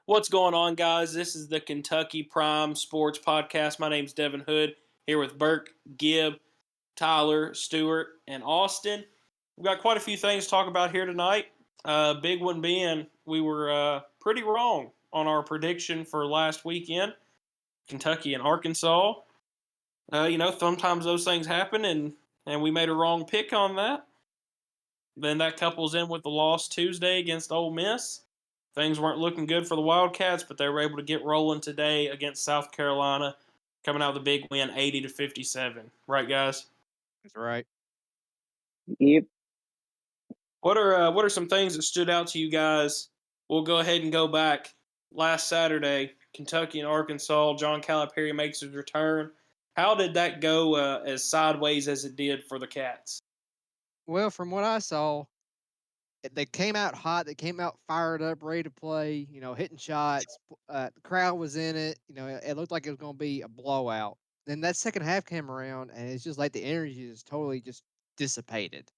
What's going on, guys? This is the Kentucky Prime Sports Podcast. My name's Devin Hood, here with Burke, Gibb, Tyler, Stewart, and Austin. We've got quite a few things to talk about here tonight. Big one being we were pretty wrong on our prediction for last weekend, Kentucky and Arkansas. Sometimes those things happen, and we made a wrong pick on that. Then that couples in with the loss Tuesday against Ole Miss. Things weren't looking good for the Wildcats, but they were able to get rolling today against South Carolina, coming out with a big win, 80-57. Right, guys? That's right. Yep. What are some things that stood out to you guys? We'll go ahead and go back. Last Saturday, Kentucky and Arkansas. John Calipari makes his return. How did that go as sideways as it did for the Cats? Well, from what I saw, they came out hot. They came out fired up, ready to play. Hitting shots. The crowd was in it. It looked like it was going to be a blowout. Then that second half came around, and it's just like the energy is totally just dissipated.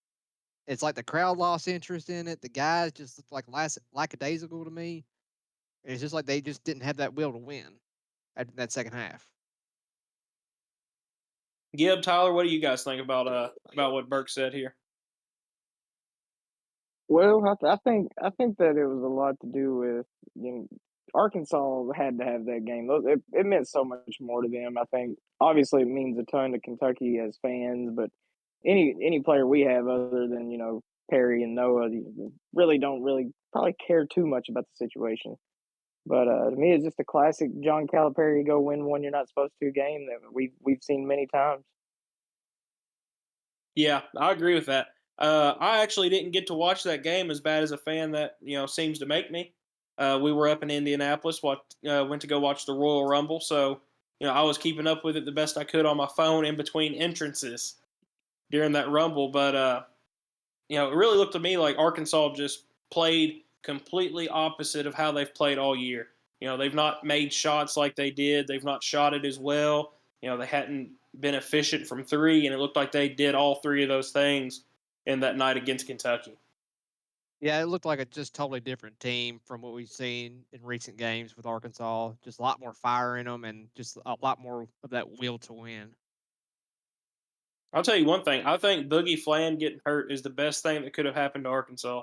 It's like the crowd lost interest in it. The guys just looked like lackadaisical to me. It's just like they just didn't have that will to win at that second half. Gibb, Tyler, what do you guys think about what Burke said here? Well, I think that it was a lot to do with Arkansas had to have that game. It meant so much more to them. I think obviously it means a ton to Kentucky as fans, but any player we have other than Perry and Noah really don't really probably care too much about the situation. But to me, it's just a classic John Calipari go win one you're not supposed to game that we've seen many times. Yeah, I agree with that. I actually didn't get to watch that game as bad as a fan that seems to make me. We were up in Indianapolis, went to go watch the Royal Rumble, so I was keeping up with it the best I could on my phone in between entrances during that Rumble. But it really looked to me like Arkansas just played completely opposite of how they've played all year. They've not made shots like they did. They've not shot it as well. They hadn't been efficient from three, and it looked like they did all three of those things in that night against Kentucky. Yeah, it looked like a just totally different team from what we've seen in recent games with Arkansas. Just a lot more fire in them and just a lot more of that will to win. I'll tell you one thing. I think Boogie Fland getting hurt is the best thing that could have happened to Arkansas.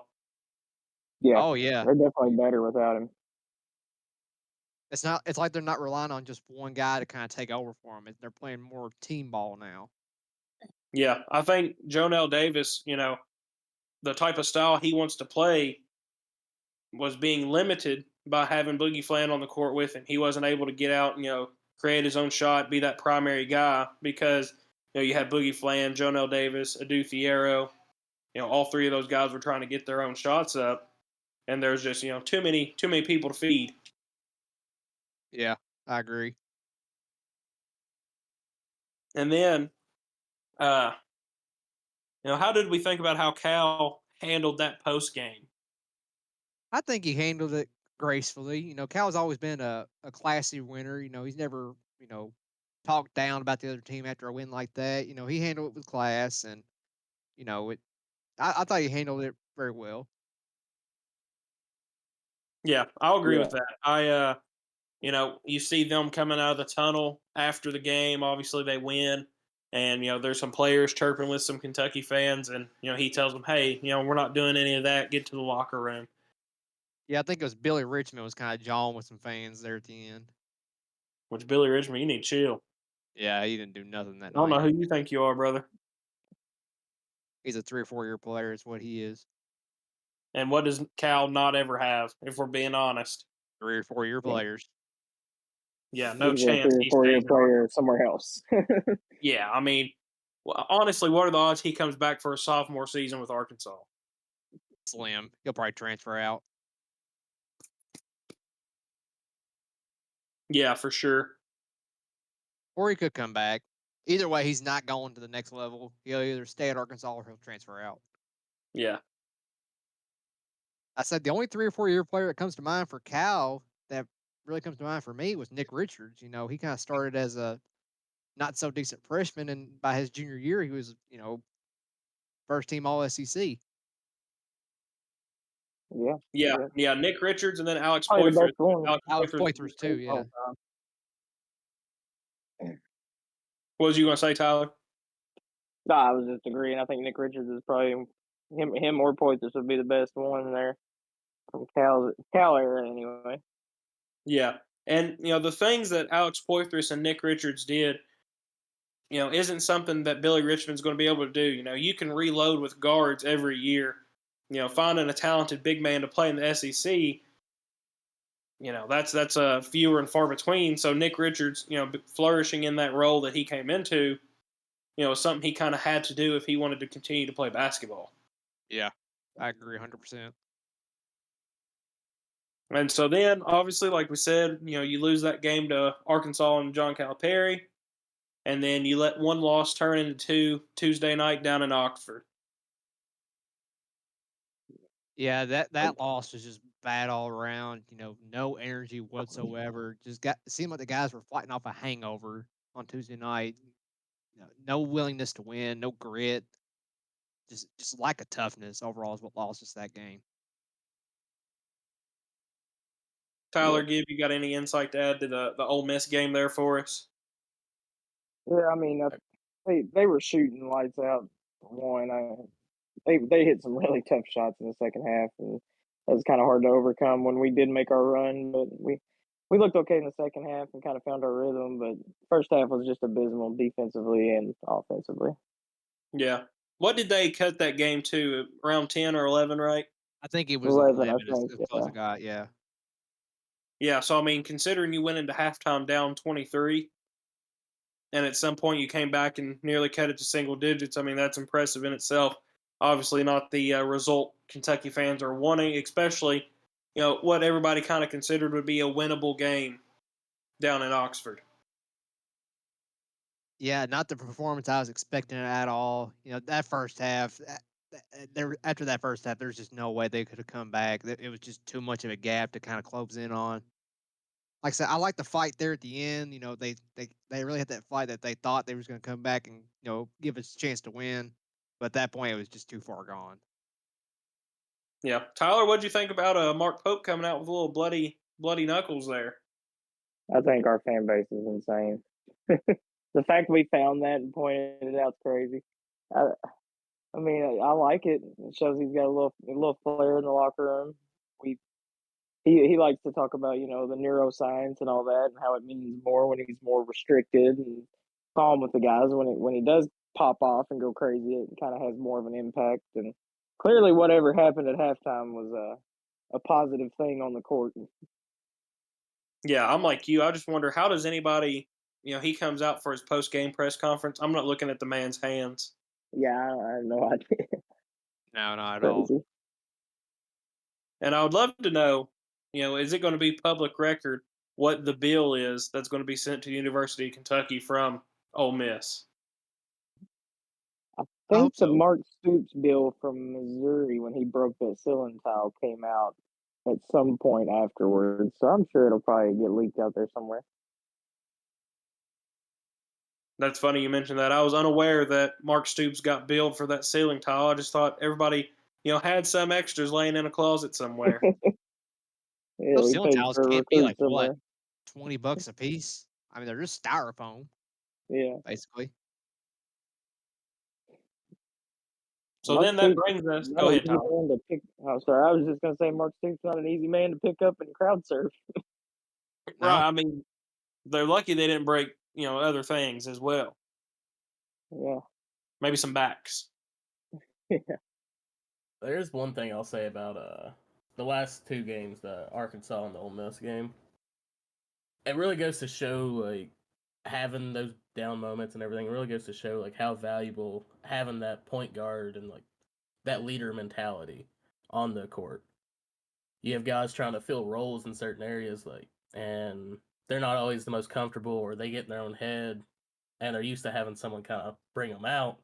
Yeah, Oh yeah. they're definitely better without him. It's like they're not relying on just one guy to kind of take over for them. They're playing more team ball now. Yeah, I think Jonell Davis, the type of style he wants to play was being limited by having Boogie Fland on the court with him. He wasn't able to get out and, create his own shot, be that primary guy because, you had Boogie Fland, Jonell Davis, Adu Fierro. All three of those guys were trying to get their own shots up, and there's just, too many people to feed. Yeah, I agree. And then, uh, how did we think about how Cal handled that post game? I think he handled it gracefully. Cal's always been a classy winner. He's never, talked down about the other team after a win like that. He handled it with class and, it I thought he handled it very well. Yeah, I'll agree Yeah, with that. You see them coming out of the tunnel after the game. Obviously, they win, and there's some players chirping with some Kentucky fans, and he tells them, "Hey, we're not doing any of that. Get to the locker room." Yeah, I think it was Billy Richmond was kind of jawing with some fans there at the end. Which Billy Richmond, you need to chill. Yeah, he didn't do nothing that I don't know night. who you think you are, brother. He's a 3 or 4 year player. Is what he is. And what does Cal not ever have? If we're being honest, 3 or 4 year yeah. players. yeah, no He's a chance 3 or he 4 year stays in Arkansas. player somewhere else. Yeah, I mean, well, honestly, what are the odds he comes back for a sophomore season with Arkansas? Slim. He'll probably transfer out. Yeah, for sure. Or he could come back. Either way, he's not going to the next level. He'll either stay at Arkansas or he'll transfer out. Yeah. I said the only 3 or 4 year player that comes to mind for Cal that really comes to mind for me was Nick Richards. He kind of started as a not so decent freshman, and by his junior year, he was, first team All SEC. Yeah, Yeah. Nick Richards and then Alex probably the Poythress. best one. Alex Alex Poythress was Poitras too, great the yeah. whole time. What was you going to say, Tyler? No, I was just agreeing. I think Nick Richards is probably him or Poitras would be the best one there from Cal era anyway. Yeah. And, the things that Alex Poythress and Nick Richards did, isn't something that Billy Richmond's going to be able to do. You can reload with guards every year. Finding a talented big man to play in the SEC, that's fewer and far between. So Nick Richards, flourishing in that role that he came into, is something he kind of had to do if he wanted to continue to play basketball. Yeah, I agree 100%. And so then, obviously, like we said, you lose that game to Arkansas and John Calipari, and then you let one loss turn into two Tuesday night down in Oxford. Yeah, that loss was just bad all around. No energy whatsoever. Just seemed like the guys were fighting off a hangover on Tuesday night. No willingness to win, no grit. Just lack of toughness overall is what lost us that game. Tyler, Gibb, you got any insight to add to the Ole Miss game there for us? Yeah, I mean, they were shooting lights out for one. They hit some really tough shots in the second half, and that was kind of hard to overcome when we did make our run. But we looked okay in the second half and kind of found our rhythm. But first half was just abysmal defensively and offensively. Yeah. What did they cut that game to? Around 10 or 11, right? I think it was 11, 11 I think. as close as it got, yeah. Yeah, so I mean, considering you went into halftime down 23, and at some point you came back and nearly cut it to single digits, I mean, that's impressive in itself. Obviously, not the result Kentucky fans are wanting, especially, what everybody kind of considered would be a winnable game down in Oxford. Yeah, not the performance I was expecting at all. That first half, after that first half, there's just no way they could have come back. It was just too much of a gap to kind of close in on. Like I said, I like the fight there at the end. They really had that fight that they thought they was going to come back and give us a chance to win, but at that point it was just too far gone. Yeah, Tyler, what'd you think about Mark Pope coming out with a little bloody knuckles there? I think our fan base is insane. The fact we found that and pointed it out is crazy. I mean, I like it. It shows he's got a little flair in the locker room. We he likes to talk about the neuroscience and all that and how it means more when he's more restricted and calm with the guys. When he does pop off and go crazy, it kind of has more of an impact. And clearly, whatever happened at halftime was a positive thing on the court. Yeah, I'm like you. I just wonder, how does anybody, he comes out for his post game press conference. I'm not looking at the man's hands. Yeah, I have no idea. No, not at all. Crazy. And I would love to know, is it going to be public record what the bill is that's going to be sent to the University of Kentucky from Ole Miss? I I think hope the so. Mark Stoops bill from Missouri when he broke that ceiling tile came out at some point afterwards. So I'm sure it'll probably get leaked out there somewhere. That's funny you mentioned that. I was unaware that Mark Stoops got billed for that ceiling tile. I just thought everybody, had some extras laying in a closet somewhere. Yeah, Those we ceiling paid tiles for a can't be recruit like what, somewhere. $20 a piece? I mean, they're just styrofoam, Yeah. basically. So Mark then that Stoops brings us. not Go an ahead, easy Tyler. man to pick. Oh, sorry. I was just gonna say Mark Stoops not an easy man to pick up and crowd surf. No, Right. I mean, they're lucky they didn't break, other things as well. Yeah. Maybe some backs. Yeah. There's one thing I'll say about the last two games, the Arkansas and the Ole Miss game. It really goes to show like having those down moments and everything. It really goes to show like how valuable having that point guard and like that leader mentality on the court. You have guys trying to fill roles in certain areas, and they're not always the most comfortable, or they get in their own head, and they're used to having someone kind of bring them out,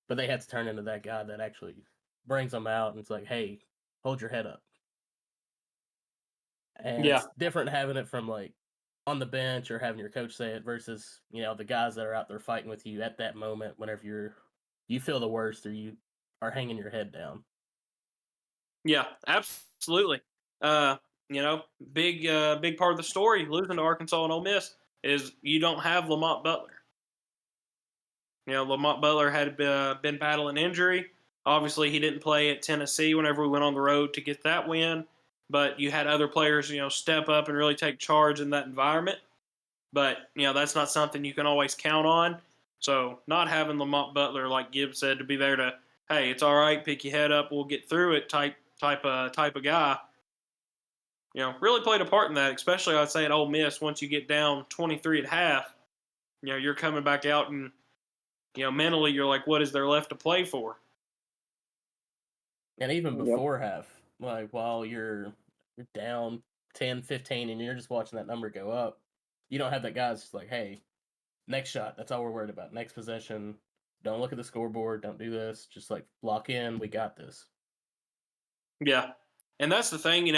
but they had to turn into that guy that actually brings them out and it's like, hey, hold your head up. And Yeah. it's different having it from like on the bench or having your coach say it versus, the guys that are out there fighting with you at that moment whenever you feel the worst or you are hanging your head down. Yeah, absolutely. Uh, big part of the story losing to Arkansas and Ole Miss is you don't have Lamont Butler. Lamont Butler had been battling injury. Obviously, he didn't play at Tennessee whenever we went on the road to get that win. But you had other players, step up and really take charge in that environment. But that's not something you can always count on. So not having Lamont Butler, like Gibbs said, to be there to, hey, it's all right, pick your head up, we'll get through it, type of guy. Really played a part in that. Especially, I'd say at Ole Miss, once you get down 23 at half, you're coming back out and mentally you're like, what is there left to play for? And even Yep. before half, like while you're down 10, 15 and you're just watching that number go up, you don't have that guy just like, hey, next shot, that's all we're worried about. Next possession, don't look at the scoreboard, don't do this. Just like lock in, we got this. Yeah. And that's the thing,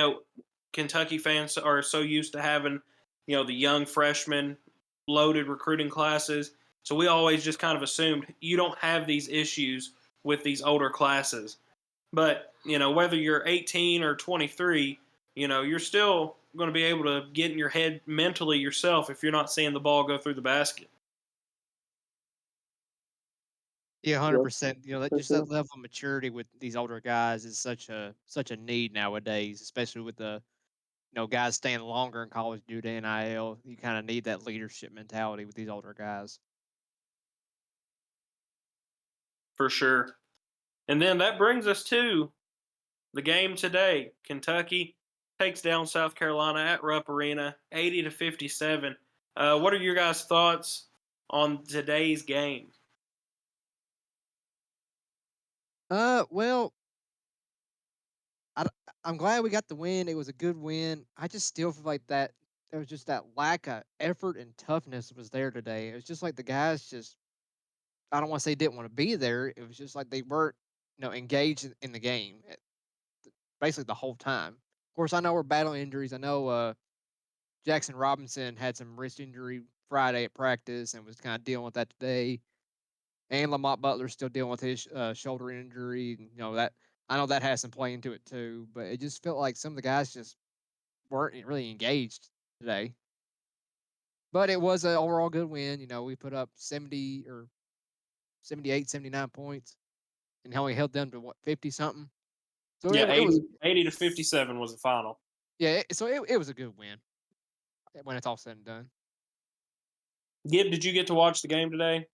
Kentucky fans are so used to having, the young freshmen, loaded recruiting classes. So we always just kind of assumed you don't have these issues with these older classes. But, whether you're 18 or 23, you're still going to be able to get in your head mentally yourself if you're not seeing the ball go through the basket. Yeah, Yep, 100%. That for just that sure. level of maturity with these older guys is such a need nowadays, especially with the guys staying longer in college due to NIL. You kind of need that leadership mentality with these older guys. For sure. And then that brings us to the game today. Kentucky takes down South Carolina at Rupp Arena, 80-57. What are your guys' thoughts on today's game? Well, I, I'm glad we got the win. It was a good win. I just still feel like that there was just that lack of effort and toughness was there today. It was just like the guys just, I don't want to say didn't want to be there. It was just like they weren't, engaged in the game basically the whole time. Of course, I know we're battling injuries. I know Jackson Robinson had some wrist injury Friday at practice and was kind of dealing with that today. And Lamont Butler's still dealing with his shoulder injury. And, that I know that has some play into it too. But it just felt like some of the guys just weren't really engaged today. But it was an overall good win. We put up 70 or 78, 79 points, and how we held them to what 50 something. So Yeah, it was 80-57 was the final. yeah. It was a good win when it's all said and done. Gib, did you get to watch the game today?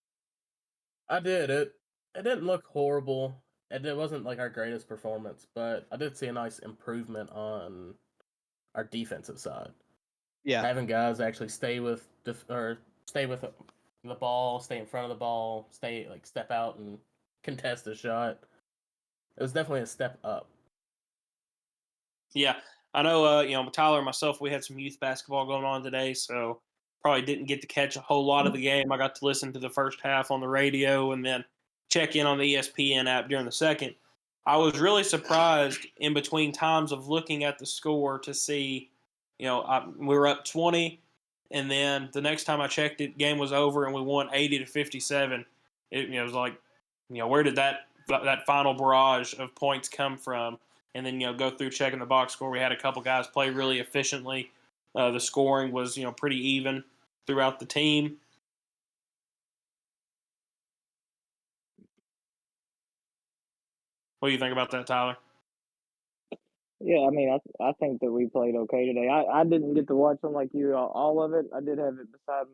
I did. It didn't look horrible. It wasn't like our greatest performance, but I did see a nice improvement on our defensive side. Yeah, Having guys actually stay with the ball, stay in front of the ball, step out and contest a shot. It was definitely a step up. Yeah, I know. Tyler and myself, we had some youth basketball going on today, so probably didn't get to catch a whole lot of the game. I got to listen to the first half on the radio and then check in on the ESPN app during the second. I was really surprised in between times of looking at the score to see, we were up 20, and then the next time I checked it, game was over and we won 80-57. It was like, where did that final barrage of points come from? And then go through checking the box score. We had a couple guys play really efficiently. The scoring was pretty even throughout the team. What do you think about that, Tyler? Yeah, I mean, I think that we played okay today. I didn't get to watch them like you all of it. I did have it beside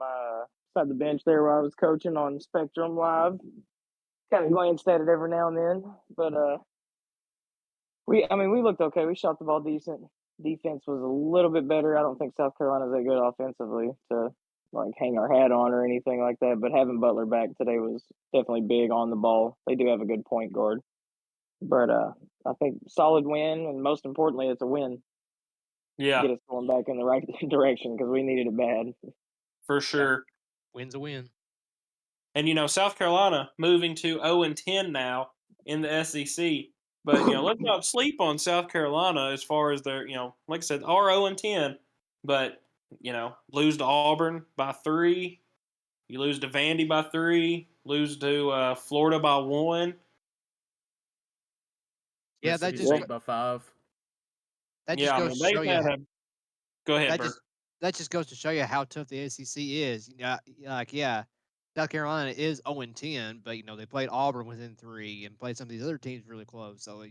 the bench there where I was coaching on Spectrum Live. Kind of glanced at it every now and then, but we looked okay. We shot the ball decent. Defense was a little bit better. I don't think South Carolina's that good offensively to like hang our hat on or anything like that. But having Butler back today was definitely big on the ball. They do have a good point guard. But I think solid win, and most importantly, it's a win. Yeah, Get us going back in the right direction because we needed it bad. for yeah. sure. Win's a win. And South Carolina moving to 0-10 now in the SEC. But let's not sleep on South Carolina as far as their like I said, are 0-10, but lose to Auburn by 3. You lose to Vandy by 3. Lose to Florida by 1. Yeah, that Mississippi just Yeah. State by 5. Yeah, I goes mean to show they've you had a. Go ahead, that Bert. just goes to show you how tough the SEC is. Yeah, South Carolina is 0-10, but they played Auburn within 3 and played some of these other teams really close. So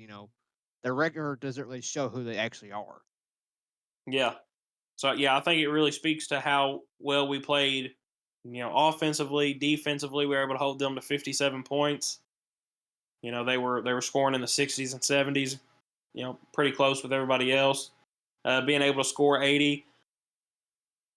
their record doesn't really show who they actually are. Yeah. So yeah, I think it really speaks to how well we played. Offensively, defensively, we were able to hold them to 57 points. They were scoring in the 60s and 70s. Pretty close with everybody else. Being able to score 80.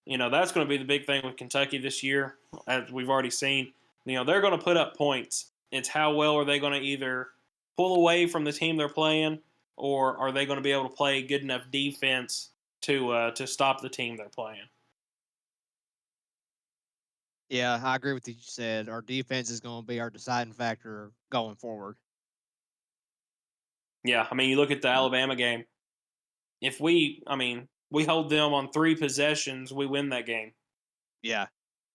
That's going to be the big thing with Kentucky this year, as we've already seen. They're going to put up points. It's how well are they going to either pull away from the team they're playing, or are they going to be able to play good enough defense to stop the team they're playing? Yeah, I agree with what you said. Our defense is going to be our deciding factor going forward. Yeah, I mean, you look at the Alabama game. If we hold them on 3 possessions, we win that game. Yeah.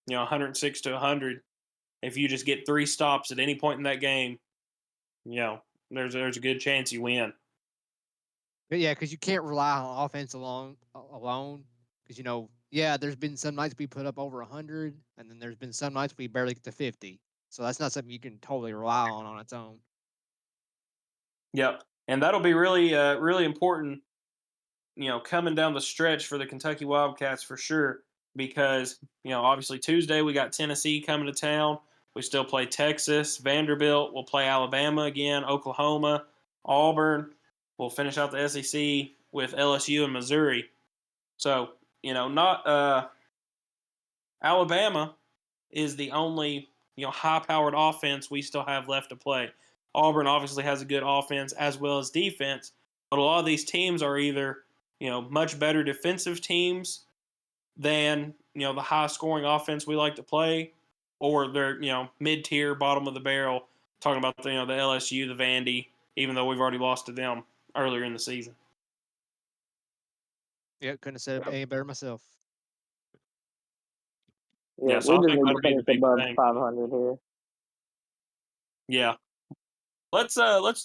106 to 100. If you just get 3 stops at any point in that game, there's a good chance you win. But yeah, because you can't rely on offense alone. Because there's been some nights we put up over 100, and then there's been some nights we barely get to 50. So that's not something you can totally rely on its own. Yep, and that'll be really important. Coming down the stretch for the Kentucky Wildcats for sure, because obviously Tuesday we got Tennessee coming to town. We still play Texas, Vanderbilt. We'll play Alabama again, Oklahoma, Auburn. We'll finish out the SEC with LSU and Missouri. So not Alabama is the only high-powered offense we still have left to play. Auburn obviously has a good offense as well as defense, but a lot of these teams are either much better defensive teams than the high-scoring offense we like to play, or they're mid-tier, bottom of the barrel. Talking about the LSU, the Vandy, even though we've already lost to them earlier in the season. Yeah, couldn't have said it any better myself. Yeah, Yeah, so we I just think need to that'll be the finish big above thing. 500 here. Yeah. Let's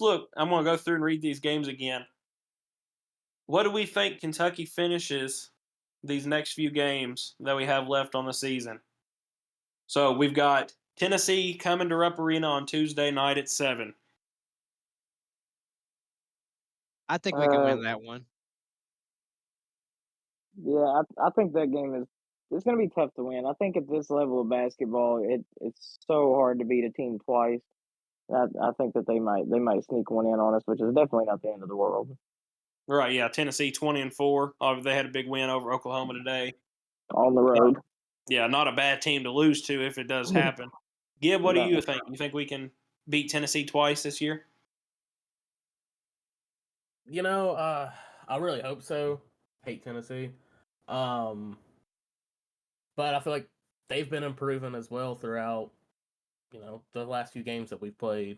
look. I'm gonna go through and read these games again. What do we think Kentucky finishes these next few games that we have left on the season? So we've got Tennessee coming to Rupp Arena on Tuesday night at 7. I think we can win that one. Yeah, I think that game is it's going to be tough to win. I think at this level of basketball, it's so hard to beat a team twice. I think that they might sneak one in on us, which is definitely not the end of the world. Right, yeah. Tennessee 20-4. They had a big win over Oklahoma today. On the road. Yeah, not a bad team to lose to if it does happen. Gib, what do No. you think? You think we can beat Tennessee twice this year? I really hope so. Hate Tennessee. But I feel like they've been improving as well throughout, the last few games that we've played.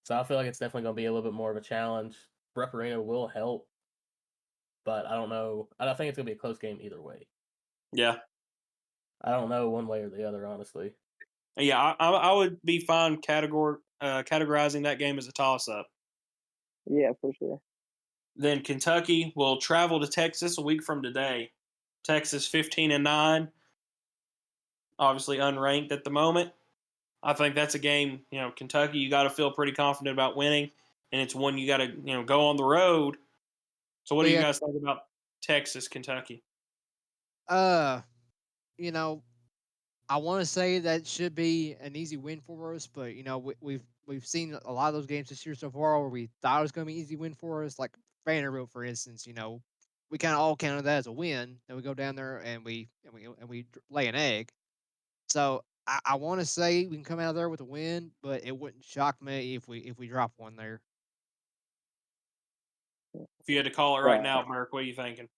So I feel like it's definitely going to be a little bit more of a challenge. Rupp Arena will help, but I don't know. I think it's going to be a close game either way. Yeah. I don't know one way or the other, honestly. Yeah, I would be fine categorizing that game as a toss-up. Yeah, for sure. Then Kentucky will travel to Texas a week from today. Texas 15-9, obviously unranked at the moment. I think that's a game, Kentucky, you got to feel pretty confident about winning, and it's one you got to, go on the road. So what do you Yeah. guys think about Texas, Kentucky? You know, I want to say that should be an easy win for us, but we've seen a lot of those games this year so far where we thought it was going to be an easy win for us, like Vanderbilt, for instance. We kind of all counted that as a win. Then we go down there and we lay an egg. So I want to say we can come out of there with a win, but it wouldn't shock me if we drop one there. If you had to call it right now, Merck, what are you thinking?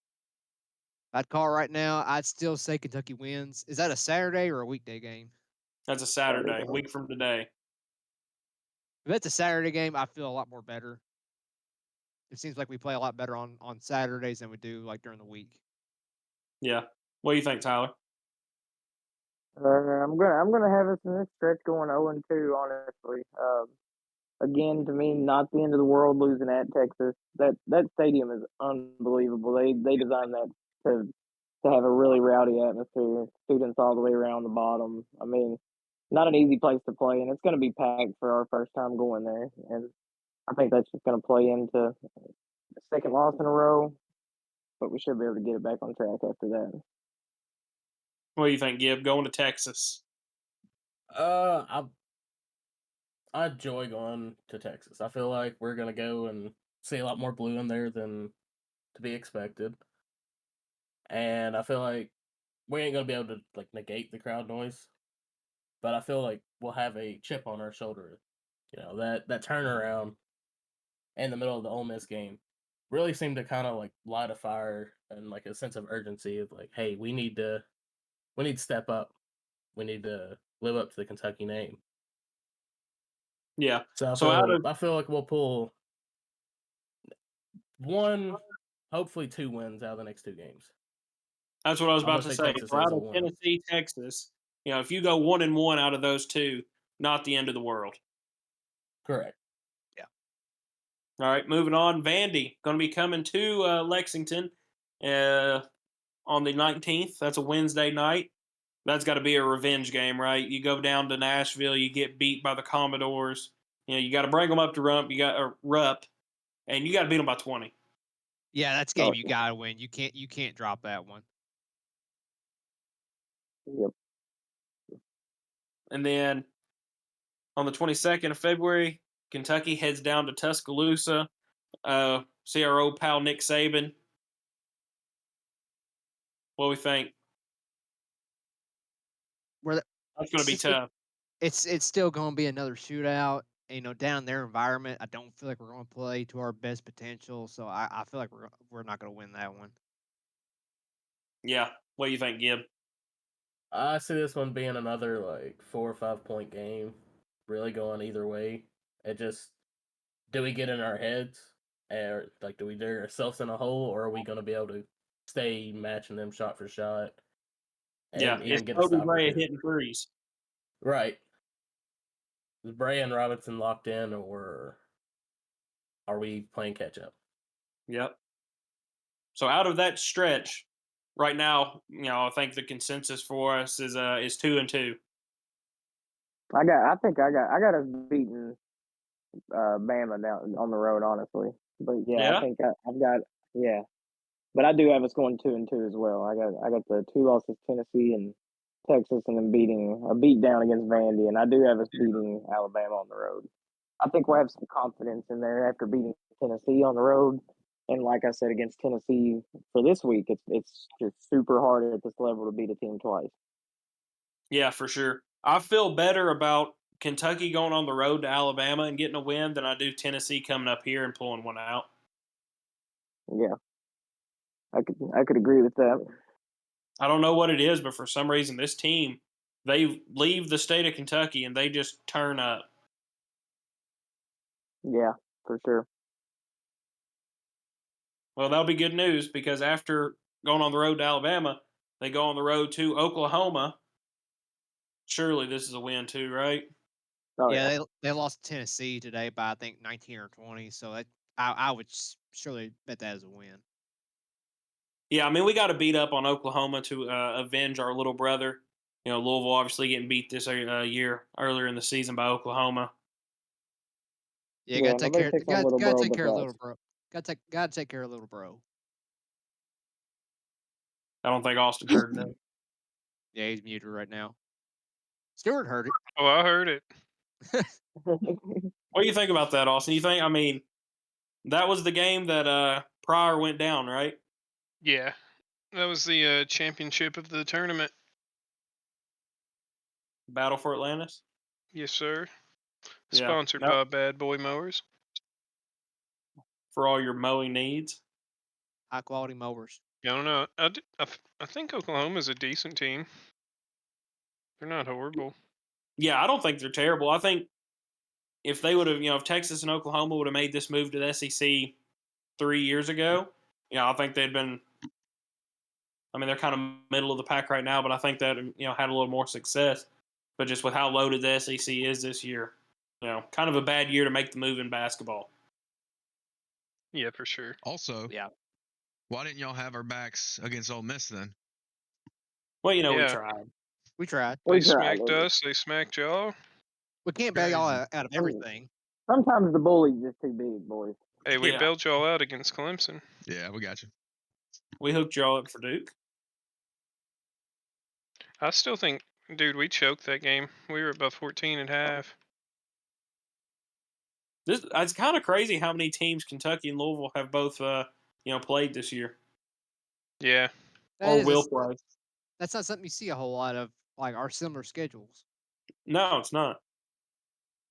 I'd call right now. I'd still say Kentucky wins. Is that a Saturday or a weekday game? That's a Saturday, week from today. If it's a Saturday game, I feel a lot more better. It seems like we play a lot better on Saturdays than we do like during the week. Yeah. What do you think, Tyler? I'm gonna have us in this stretch going 0-2. Honestly, again, to me, not the end of the world losing at Texas. That stadium is unbelievable. They designed that to have a really rowdy atmosphere. Students all the way around the bottom. I mean, not an easy place to play, and it's going to be packed for our first time going there. And I think that's just going to play into the second loss in a row, but we should be able to get it back on track after that. What do you think, Gib? Going to Texas? I enjoy going to Texas. I feel like we're gonna go and see a lot more blue in there than to be expected, and I feel like we ain't gonna be able to like negate the crowd noise, but I feel like we'll have a chip on our shoulder. You know, that turnaround in the middle of the Ole Miss game really seemed to kind of like light a fire and like a sense of urgency of like, hey, we need to step up. We need to live up to the Kentucky name. Yeah. So So out of I feel like we'll pull one, hopefully 2 wins out of the next 2 games. that's what I was I'm gonna about to say say. Texas So is out a of win. Tennessee, Texas, if you go 1-1 out of those two, not the end of the world. Correct. All right, moving on. Vandy going to be coming to Lexington on the 19th. That's a Wednesday night. That's got to be a revenge game, right? You go down to Nashville, you get beat by the Commodores. You got to bring them up to Rupp, and you got to beat them by 20. Yeah, that's a game you gotta win. You can't drop that one. Yep. And then on the 22nd of February, Kentucky heads down to Tuscaloosa. See our old pal Nick Saban. What do we think? Where That's going to be tough. it's still gonna be another shootout. Down in their environment, I don't feel like we're gonna play to our best potential. So I feel like we're not gonna win that one. Yeah. What do you think, Gib? I see this one being another like 4 or 5 point game, really going either way. It just, do we get in our heads, or like do we dig ourselves in a hole, or are we going to be able to stay matching them shot for shot Yeah, and it's even get a Kobe stop or Bryant two? hitting threes. Right. Is Bray and Robinson locked in, or are we playing catch up? Yep. So out of that stretch, right now, I think the consensus for us is 2-2. I think I got us beating Bama down on the road, honestly. But yeah, I Yeah. think I've got but I do have us going 2-2 as well. I got the 2 losses, Tennessee and Texas, and then beating a beat down against Vandy, and I do have us beating Alabama on the road. I think we'll have some confidence in there after beating Tennessee on the road. And like I said, against Tennessee for this week, it's just super hard at this level to beat a team twice. Yeah, for sure. I feel better about Kentucky going on the road to Alabama and getting a win than I do Tennessee coming up here and pulling one out. Yeah, I could agree with that. I don't know what it is, but for some reason, this team, they leave the state of Kentucky and they just turn up. Yeah, for sure. Well, that'll be good news because after going on the road to Alabama, they go on the road to Oklahoma. Surely this is a win too, right? Oh Yeah, they lost to Tennessee today by I think 19 or 20. So I would surely bet that is a win. Yeah, I mean we got to beat up on Oklahoma to avenge our little brother. Louisville obviously getting beat this year earlier in the season by Oklahoma. Yeah, yeah. Nobody takes on little gotta bro take but care of us. little bro. Gotta take care of little bro. I don't think Austin heard that. Yeah, he's muted right now. Stewart heard it. Oh, I heard it. What do you think about that, Austin? I mean, that was the game that Pryor went down, right? Yeah, that was the championship of the tournament. Battle for Atlantis? Yes, sir. Yeah. Sponsored Nope. by Bad Boy Mowers. For all your mowing needs. High quality mowers. I don't know. I think Oklahoma's a decent team. They're not horrible. Yeah, I don't think they're terrible. I think if they would have, if Texas and Oklahoma would have made this move to the SEC 3 years ago, I think they'd been. I mean, they're kind of middle of the pack right now, but I think that had a little more success. But just with how loaded the SEC is this year, kind of a bad year to make the move in basketball. Yeah, for sure. Also, Yeah. why didn't y'all have our backs against Ole Miss then? Well, we Yeah. tried. We tried. They We tried. smacked us. They smacked y'all. We can't bail y'all Crazy. out of everything. Sometimes the bully's just too big, boys. Hey, we Yeah. bailed y'all out against Clemson. Yeah, we got you. We hooked y'all up for Duke. I still think, dude, we choked that game. We were above 14 at half. It's kind of crazy how many teams Kentucky and Louisville have both played this year Yeah. That or is will play. that's not something you see a whole lot of, like our similar schedules. No, it's not.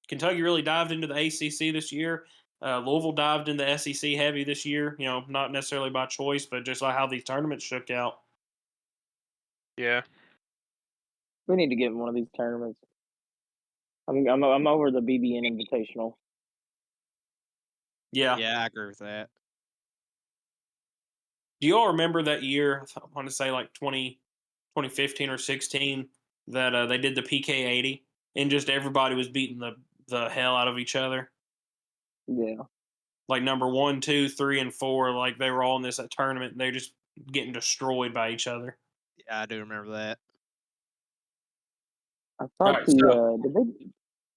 Kentucky really dived into the ACC this year. Louisville dived into SEC heavy this year. Not necessarily by choice, but just like how these tournaments shook out. Yeah. We need to get in one of these tournaments. I'm over the BBN Invitational. Yeah. Yeah, I agree with that. Do you all remember that year? I want to say like 2015 or 16 that they did the PK80 and just everybody was beating the hell out of each other. Yeah. Like number 1, 2, 3, and 4, like they were all in this tournament and they're just getting destroyed by each other. Yeah, I do remember that. I thought Alright, so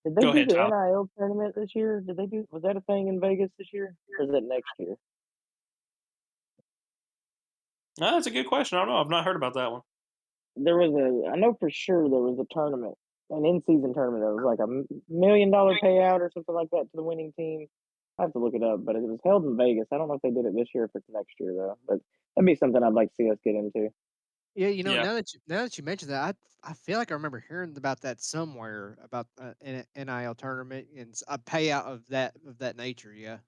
did they go do ahead, the Tyler. NIL tournament this year? Was that a thing in Vegas this year? Or is it next year? That's a good question. I don't know. I've not heard about that one. I know for sure there was a tournament, an in-season tournament that was like $1 million payout or something like that to the winning team. I have to look it up, but it was held in Vegas. I don't know if they did it this year or if it's next year though. But that'd be something I'd like to see us get into. Yeah, Yeah. now that you mentioned that, I feel like I remember hearing about that somewhere about an NIL tournament and a payout of that nature. Yeah.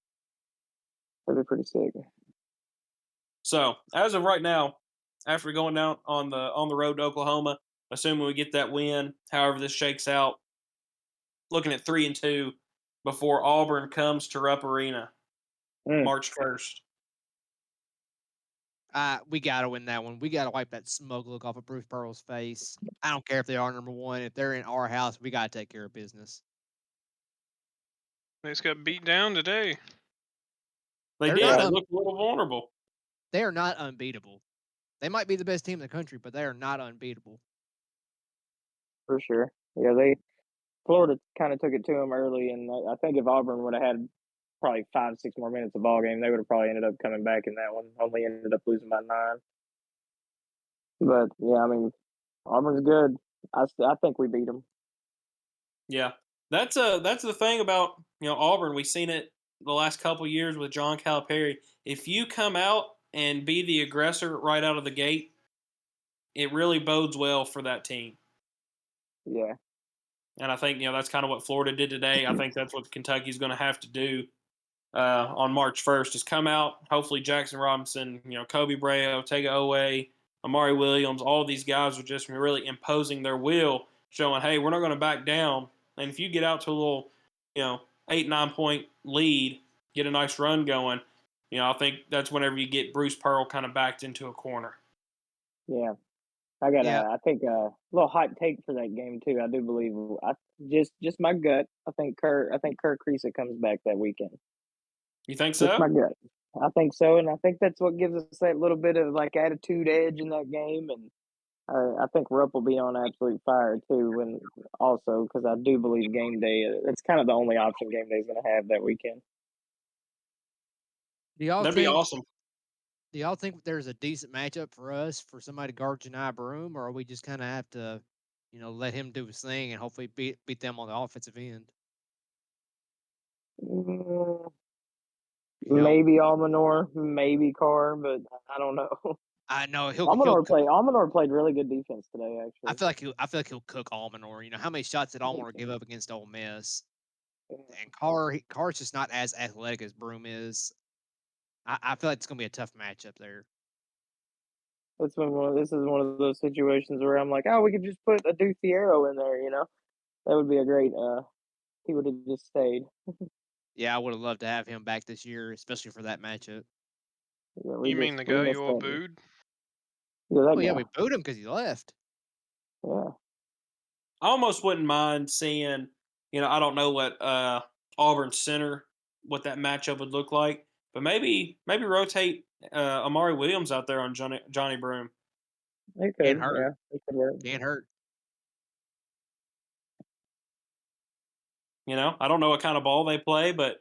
That'd be pretty sick. So as of right now, after going down on the road to Oklahoma, assuming we get that win, however this shakes out, looking at 3-2 before Auburn comes to Rupp Arena, March 1st. We gotta win that one. We gotta wipe that smug look off of Bruce Pearl's face. I don't care if they are number one. If they're in our house, we gotta take care of business. They just got beat down today. They They're did. not They un- looked a little vulnerable. They are not unbeatable. They might be the best team in the country, but they are not unbeatable. For sure. Yeah, Florida kind of took it to them early, and I think if Auburn would have had probably 5, 6 more minutes of ball game, they would have probably ended up coming back in that one. Only ended up losing by 9. But yeah, I mean, Auburn's good. I think we beat them. Yeah, that's the thing about Auburn. We've seen it the last couple years with John Calipari. If you come out and be the aggressor right out of the gate, it really bodes well for that team. Yeah. And I think that's kind of what Florida did today. I think that's what Kentucky's going to have to do on March 1st is come out. Hopefully Jackson Robinson, Kobe Bray, Tega Owe, Amari Williams, all these guys are just really imposing their will, showing, hey, we're not going to back down. And if you get out to a little, 8-9 point lead, get a nice run going, I think that's whenever you get Bruce Pearl kind of backed into a corner. Yeah. I got Yeah. I think a little hype take for that game too. I do believe just my gut. I think Kerr Kriisa comes back that weekend. You think Just my so? gut. I think so, and I think that's what gives us that little bit of like attitude edge in that game. And I think Rupp will be on absolute fire too, and also because I do believe game day. It's kind of the only option game day is going to have that weekend. That'd be awesome. Do y'all think there's a decent matchup for us for somebody to guard Janai Broom, or we just kind of have to, let him do his thing and hopefully beat them on the offensive end? Maybe Almanor, maybe Carr, but I don't know. I know Almanor played really good defense today. Actually, I feel like he'll cook Almanor. How many shots did Almanor give up against Ole Miss? And Carr's just not as athletic as Broom is. I feel like it's gonna be a tough matchup there. This is one of those situations where I'm like, oh, we could just put a Duciero in there. That would be a great. He would have just stayed. Yeah, I would have loved to have him back this year, especially for that matchup. Yeah, You mean the we guy missed you all that. booed? Yeah, that Oh yeah, guy. we booed him because he left. Yeah. I almost wouldn't mind seeing I don't know what Auburn center, what that matchup would look like, but maybe rotate Amari Williams out there on Johnny Broom. It Can't could, hurt. yeah, it could work. Can't hurt. I don't know what kind of ball they play, but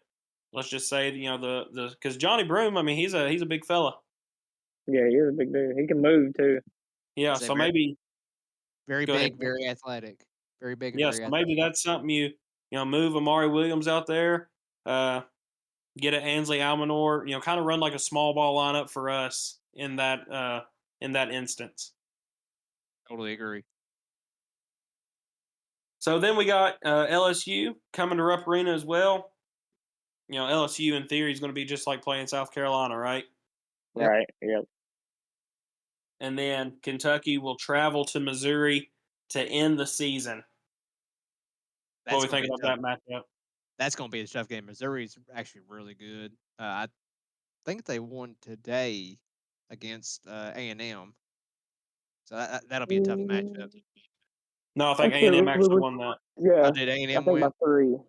let's just say the because Johnny Broom, I mean, he's a big fella. Yeah, he's a big dude. He can move too. Yeah, Say so maybe very go ahead. big, very athletic. Very big and Yeah, very so athletic. maybe that's something move Amari Williams out there, get an Ansley Almanor, kind of run like a small ball lineup for us in that instance. Totally agree. So then we got LSU coming to Rupp Arena as well. LSU in theory is going to be just like playing South Carolina, right? Yep. Right. Yep. And then Kentucky will travel to Missouri to end the season. What do we think about that matchup? That's going to be a tough game. Missouri's actually really good. I think they won today against A&M. So that'll be a tough matchup. No, I think A&M actually won that. Yeah. Oh, did I A&M think win? by 3. I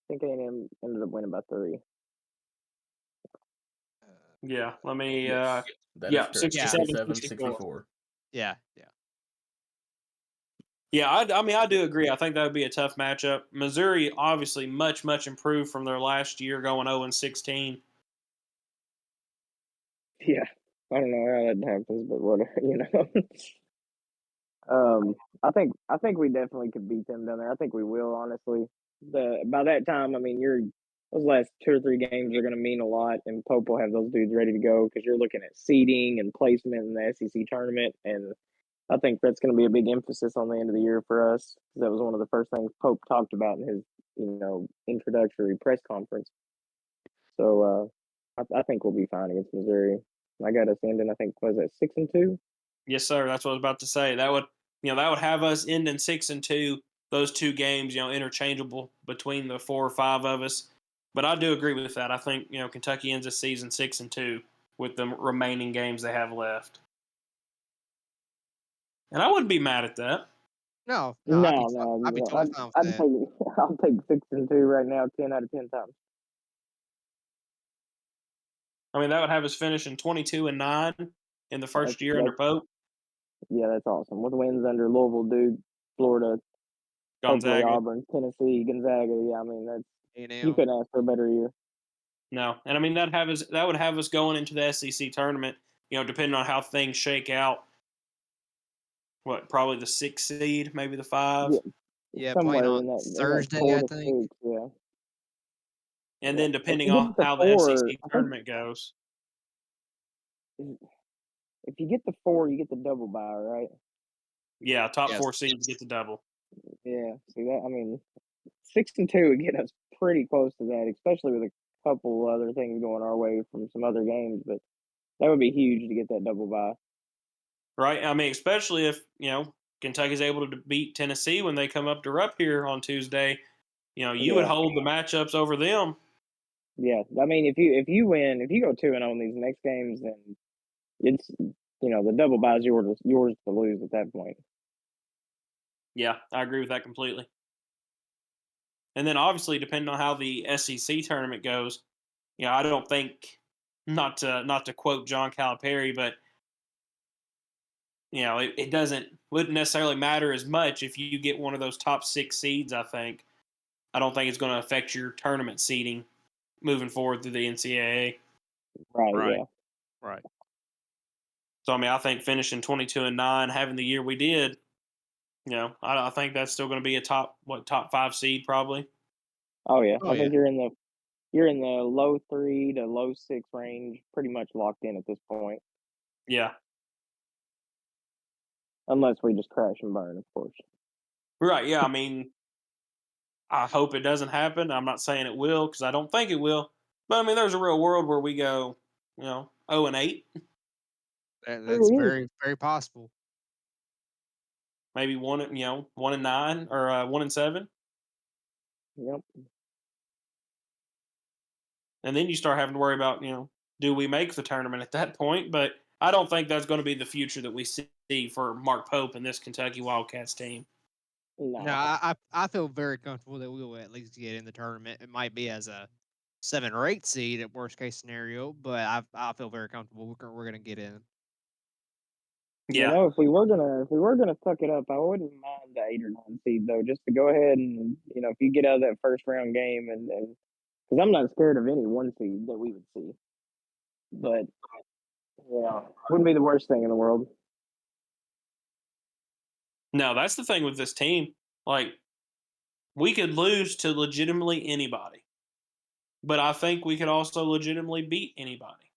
think A&M ended up winning by 3. Yeah, let me. Yes, that is Yeah, correct. 67, 67, 64. 64. Yeah. Yeah, I mean, I do agree. I think that would be a tough matchup. Missouri, obviously, much improved from their last year, going 0-16. Yeah. I don't know how that happens, but whatever, I think we definitely could beat them down there. I think we will, honestly. By that time, I mean, those last 2 or 3 games are going to mean a lot, and Pope will have those dudes ready to go because you're looking at seeding and placement in the SEC tournament, and I think that's going to be a big emphasis on the end of the year for us. That was one of the first things Pope talked about in his introductory press conference. So I think we'll be fine against Missouri. I got us ending, I think, was it 6-2? Yes, sir. That's what I was about to say. That would have us ending 6-2. Those 2 games, interchangeable between the 4 or 5 of us. But I do agree with that. I think Kentucky ends the season 6-2 with the remaining games they have left, and I wouldn't be mad at that. No, No, I'd be totally fine with that. I'll take 6-2 right now, 10 out of 10 times. I mean, that would have us finishing 22-9 in the first year under Pope. Yeah, that's awesome. With wins under Louisville, Duke, Florida, Gonzaga, hopefully Auburn, Tennessee, Gonzaga. Yeah, I mean you couldn't ask for a better year. No, and I mean that would have us going into the SEC tournament. Depending on how things shake out. What, probably the 6th seed, maybe the 5. Yeah, somewhere playing in on that Thursday, 4 I to think. 6, yeah. And then If depending you on get the how the 4, SEC tournament goes. If you get the 4, you get the double bye, right? Yeah, top Yes. 4 seeds get the double. Yeah. See that? I mean, 6-2 would get us pretty close to that, especially with a couple other things going our way from some other games. But that would be huge to get that double bye. Right? I mean, especially if, Kentucky's able to beat Tennessee when they come up to Rupp here on Tuesday. You would hold the matchups over them. Yeah. I mean, if you win, if you go 2-0 in these next games, then it's the double bye is yours to lose at that point. Yeah, I agree with that completely. And then obviously, depending on how the SEC tournament goes, I don't think, not to quote John Calipari, but it wouldn't necessarily matter as much if you get one of those top 6 seeds. I don't think it's going to affect your tournament seeding moving forward through the NCAA. Right. Yeah. Right. So I mean, I think finishing 22-9, having the year we did, I think that's still going to be a top 5 seed probably. Oh yeah. Oh, I think you're in the low 3 to low 6 range, pretty much locked in at this point. Yeah. Unless we just crash and burn, of course. Right. Yeah. I mean, I hope it doesn't happen. I'm not saying it will because I don't think it will. But I mean, there's a real world where we go, 0-8. That's very, very possible. Maybe 1-9 or 1-7. Yep. And then you start having to worry about, do we make the tournament at that point? But I don't think that's going to be the future that we see for Mark Pope and this Kentucky Wildcats team. No. No, I feel very comfortable that we will at least get in the tournament. It might be as a 7 or 8 seed at worst case scenario, but I feel very comfortable we're gonna get in. Yeah. If we were gonna suck it up, I wouldn't mind the 8 or 9 seed though, just to go ahead and if you get out of that first round game and because I'm not scared of any 1 seed that we would see, but wouldn't be the worst thing in the world. No, that's the thing with this team. Like, we could lose to legitimately anybody, but I think we could also legitimately beat anybody.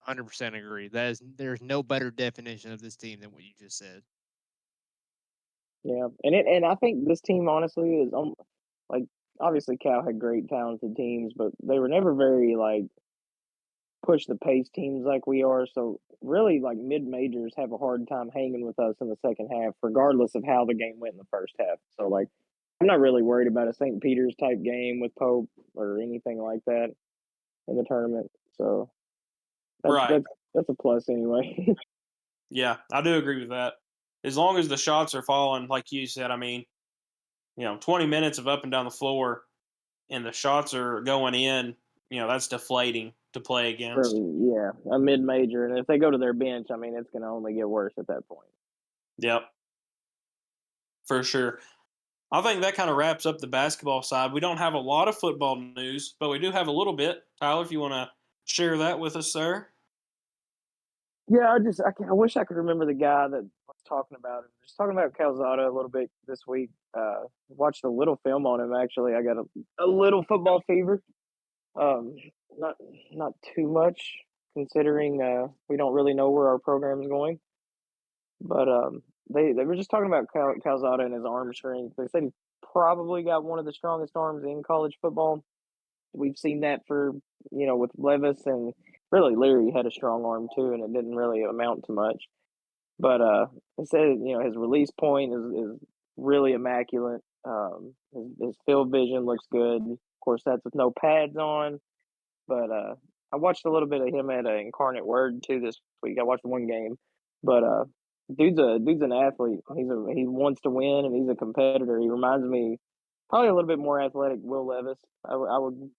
100% agree. There's no better definition of this team than what you just said. Yeah, and I think this team honestly is like obviously Cal had great talented teams, but they were never very like push the pace teams like we are. So really, like mid majors have a hard time hanging with us in the second half, regardless of how the game went in the first half. So like, I'm not really worried about a St. Peter's type game with Pope or anything like that in the tournament. So that's Right. that's a plus anyway. Yeah, I do agree with that. As long as the shots are falling, like you said, I mean, 20 minutes of up and down the floor and the shots are going in, that's deflating to play against. Yeah, a mid major, and if they go to their bench, I mean, it's going to only get worse at that point. Yep, for sure. I think that kind of wraps up the basketball side. We don't have a lot of football news, but we do have a little bit. Tyler, if you want to share that with us, sir. Yeah, I wish I could remember the guy that was talking about it. Just talking about Calzada a little bit this week. Watched a little film on him actually. I got a little football fever. Um, not not too much considering we don't really know where our program is going. But they were just talking about Calzada and his arm strength. They said he probably got one of the strongest arms in college football. We've seen that for with Levis, and really Leary had a strong arm too, and it didn't really amount to much. But it said his release point is really immaculate. His field vision looks good. Of course, that's with no pads on. But I watched a little bit of him at Incarnate Word too this week. I watched one game, but dude's an athlete. He wants to win, and he's a competitor. He reminds me probably a little bit more athletic Will Levis. I would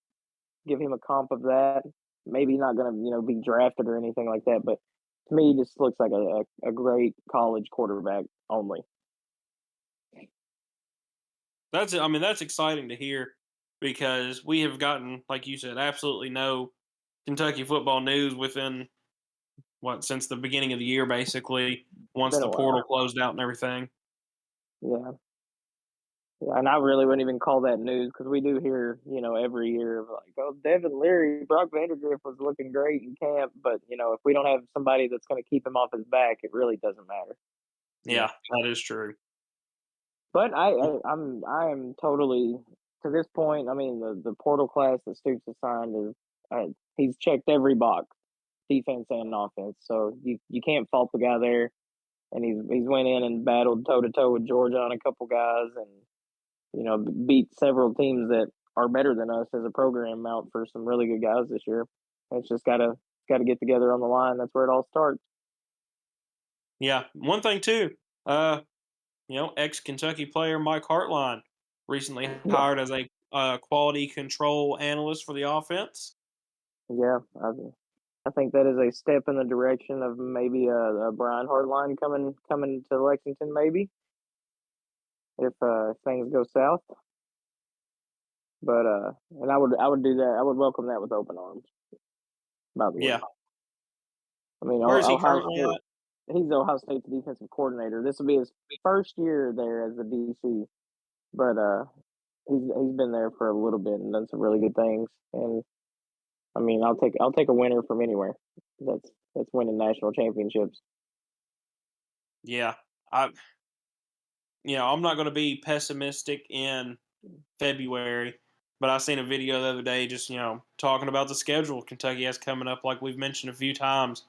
give him a comp of that. Maybe not going to be drafted or anything like that, but to me, he just looks like a great college quarterback only. That's exciting to hear because we have gotten, like you said, absolutely no Kentucky football news within since the beginning of the year, basically, once Been the a portal while. closed out and everything. Yeah. Yeah, and I really wouldn't even call that news because we do hear, every year of like, oh, Devin Leary, Brock Vandergriff was looking great in camp, but if we don't have somebody that's going to keep him off his back, it really doesn't matter. Yeah, that is true. But I am totally to this point. I mean, the portal class that Stoops has signed is he's checked every box, defense and offense. So you can't fault the guy there. And he's went in and battled toe to toe with Georgia on a couple guys, and beat several teams that are better than us as a program out for some really good guys this year. It's just gotta get together on the line. That's where it all starts. Yeah, one thing too, ex Kentucky player Mike Hartline recently hired as a quality control analyst for the offense. Yeah, I think that is a step in the direction of maybe a Brian Hartline coming to Lexington, maybe if things go south. But and I would do that. I would welcome that with open arms. By the way, Yeah. I mean Where is he Ohio currently State. at? He's Ohio State's defensive coordinator. This will be his first year there as the DC, but he's been there for a little bit and done some really good things. And I mean, I'll take a winner from anywhere. That's winning national championships. Yeah, I'm not going to be pessimistic in February, but I seen a video the other day just talking about the schedule Kentucky has coming up. Like we've mentioned a few times,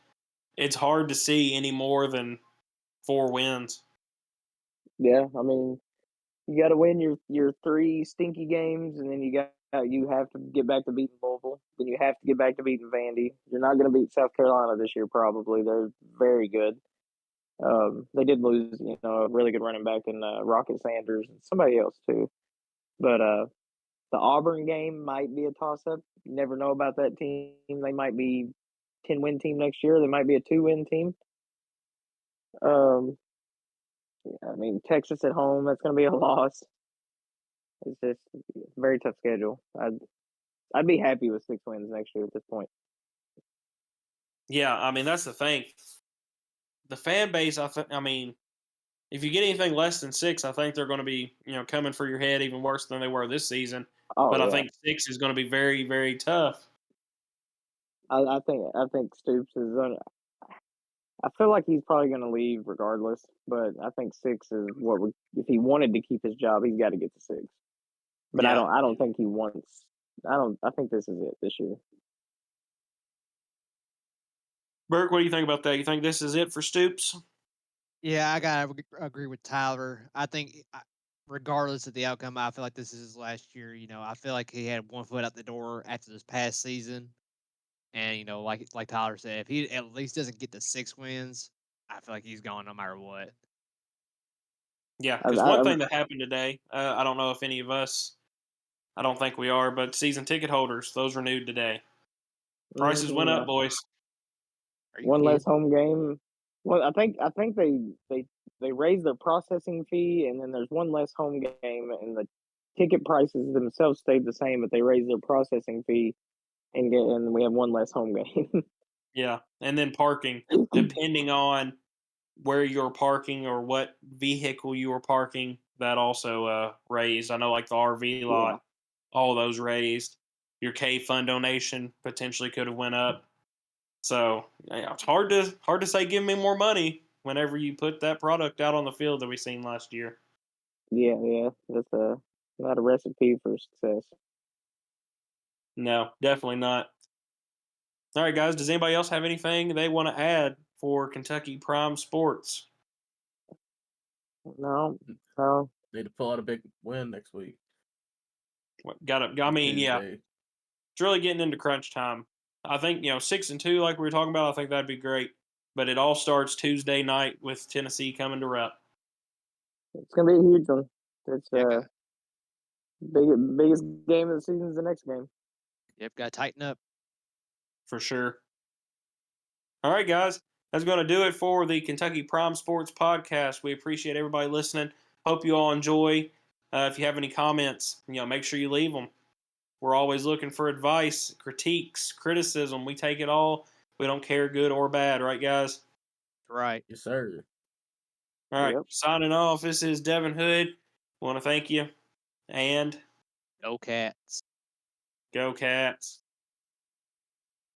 it's hard to see any more than 4 wins. Yeah, I mean, you got to win your 3 stinky games, and then you have to get back to beating Louisville. Then you have to get back to beating Vandy. You're not going to beat South Carolina this year, probably. They're very good. They did lose, a really good running back in Rocket Sanders and somebody else too. But the Auburn game might be a toss up. You never know about that team. They might be 10-win team next year. They might be a 2-win team. I mean, Texas at home, that's going to be a loss. It's just a very tough schedule. I'd be happy with 6 wins next year at this point. Yeah, I mean, that's the thing. The fan base, I mean, if you get anything less than 6, I think they're going to be, coming for your head even worse than they were this season. Oh, But yeah. I think 6 is going to be very, very tough. I think Stoops is going to. I feel like he's probably going to leave regardless, but I think 6 is what would. If he wanted to keep his job, he's got to get to 6. But Yeah. I don't think he wants. I think this is it this year. Burke, what do you think about that? You think this is it for Stoops? Yeah, I gotta agree with Tyler. I think, regardless of the outcome, I feel like this is his last year. I feel like he had one foot out the door after this past season, and like Tyler said, if he at least doesn't get to 6 wins, I feel like he's gone no matter what. Yeah, because one thing that happened today, I don't know if any of us, I don't think we are, but season ticket holders, those renewed today. Prices went up, boys. One less home game. Well, I think they raised their processing fee, and then there's one less home game, and the ticket prices themselves stayed the same, but they raised their processing fee, and we have one less home game. Yeah, and then parking, depending on where you're parking or what vehicle you were parking, that also raised. I know, like the RV lot, all those raised. Your K Fund donation potentially could have went up. So yeah, it's hard to say give me more money whenever you put that product out on the field that we seen last year. Yeah, that's not a recipe for success. No, definitely not. All right, guys. Does anybody else have anything they want to add for Kentucky Prime Sports? No. Need to pull out a big win next week. I mean, yeah. Tuesday. It's really getting into crunch time. I think 6-2, like we were talking about. I think that'd be great. But it all starts Tuesday night with Tennessee coming to Rep. It's gonna be a huge one. It's biggest game of the season is the next game. Yep, got to tighten up. For sure. All right, guys. That's going to do it for the Kentucky Prime Sports Podcast. We appreciate everybody listening. Hope you all enjoy. If you have any comments, make sure you leave them. We're always looking for advice, critiques, criticism. We take it all. We don't care good or bad, right, guys? Right. Yes, sir. All right, Signing off. This is Devin Hood. Want to thank you. And Go Cats. go Cats.